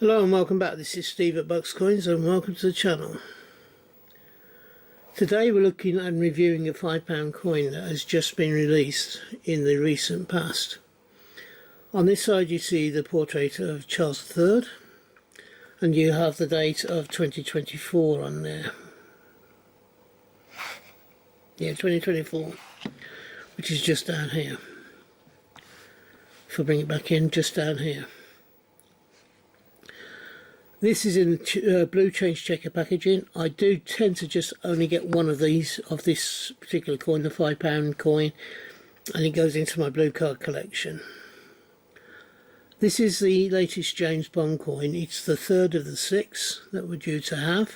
Hello and welcome back. This is Steve at Bucks Coins and welcome to the channel. Today we're looking and reviewing a £5 coin that has just been released in the recent past. On this side you see the portrait of Charles III and you have the date of 2024 on there. Yeah, 2024, which is just down here. If I bring it back in, just down here. This is in blue change checker packaging. I do tend to just only get one of these, of this particular coin, the £5 coin, and it goes into my blue card collection. This is the latest James Bond coin. It's the third of the 6 that we're due to have,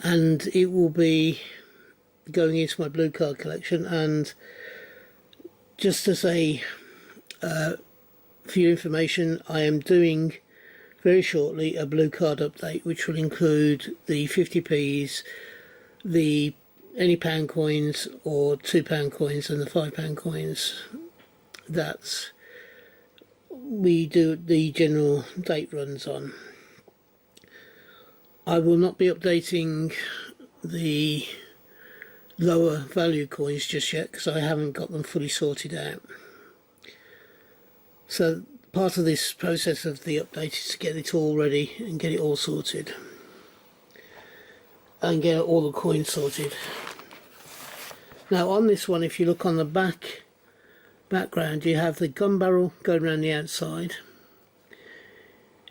and it will be going into my blue card collection. And just as a for your information, I am doing very shortly a blue card update which will include the 50p's, the any pound coins or £2 coins and the £5 coins that we do the general date runs on. I will not be updating the lower value coins just yet because I haven't got them fully sorted out. So part of this process of the update is to get it all ready and get it all sorted and get all the coins sorted. Now on this one, if you look on the background, you have the gun barrel going around the outside,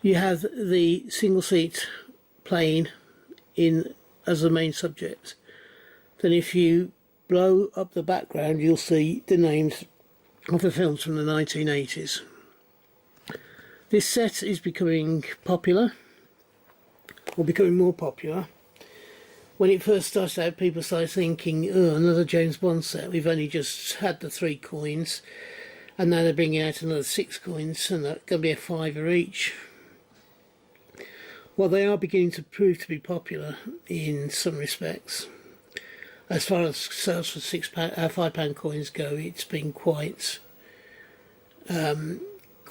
you have the single seat plane in as the main subject. Then if you blow up the background you'll see the names of the films from the 1980s. This set is becoming popular, or becoming more popular. When it first started out, people started thinking, oh, another James Bond set. We've only just had the 3 coins, and now they're bringing out another 6 coins, and that's going to be a £5 each. Well, they are beginning to prove to be popular in some respects. As far as sales for £5 coins go, it's been quite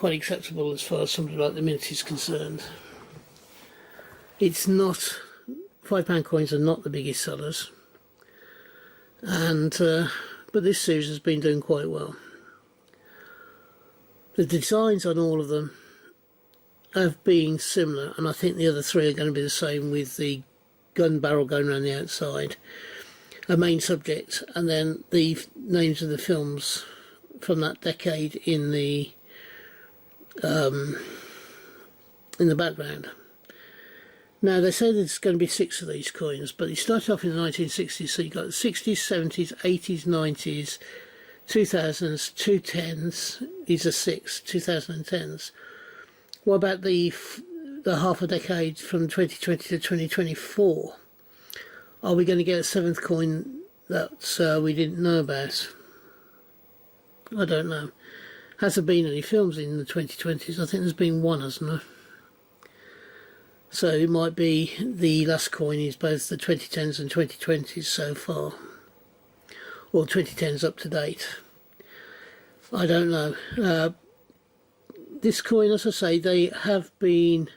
acceptable as far as somebody like the Mint is concerned. It's not, £5 coins are not the biggest sellers, and but this series has been doing quite well. The designs on all of them have been similar, and I think the other 3 are going to be the same, with the gun barrel going around the outside, a main subject, and then the names of the films from that decade in the background. Now they say there's going to be 6 of these coins, but it started off in the 1960s, so you've got the 60s, 70s, 80s, 90s, 2000s, 210s, these are 6, 2010s. What about the half a decade from 2020 to 2024? Are we going to get a 7th coin that we didn't know about? I don't know. Has there been any films in the 2020s? I think there's been one, hasn't there? So it might be the last coin is both the 2010s and 2020s so far, or 2010s up to date. I don't know. This coin, as I say, they have been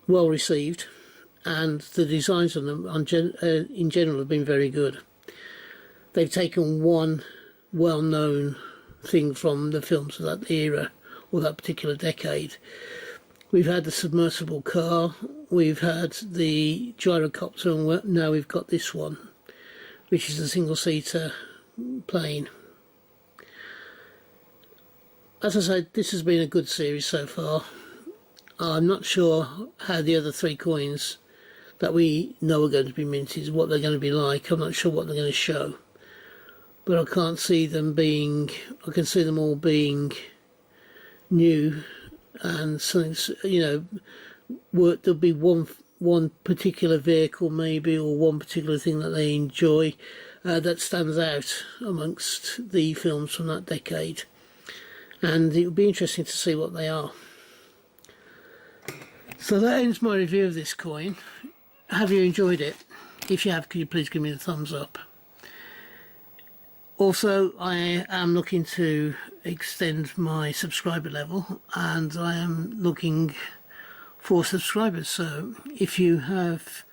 well received, and the designs on them in general have been very good. They've taken one well-known thing from the films of that era or that particular decade. We've had the submersible car, we've had the gyrocopter, and now we've got this one, which is a single-seater plane. As I said, this has been a good series so far. I'm not sure how the other 3 coins that we know are going to be minted, what they're going to be like. I'm not sure what they're going to show, but I can't see them being, I can see them all being new, and something, you know, there'll be one particular vehicle maybe, or one particular thing that they enjoy that stands out amongst the films from that decade, and it would be interesting to see what they are. So that ends my review of this coin. Have you enjoyed it? If you have, could you please give me a thumbs up? Also, I am looking to extend my subscriber level, and I am looking for subscribers. So if you have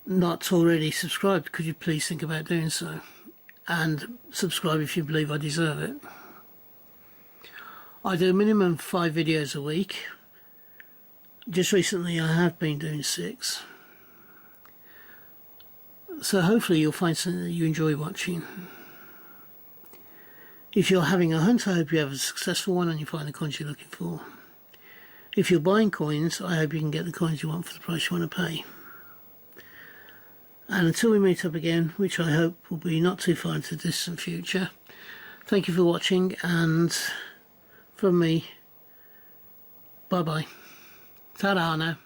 not already subscribed, could you please think about doing so, and subscribe if you believe I deserve it. I do a minimum of 5 videos a week. Just recently I have been doing 6. So hopefully you'll find something that you enjoy watching. If you're having a hunt, I hope you have a successful one and you find the coins you're looking for. If you're buying coins, I hope you can get the coins you want for the price you want to pay. And until we meet up again, which I hope will be not too far into the distant future, thank you for watching, and from me, bye bye. Ta-da now.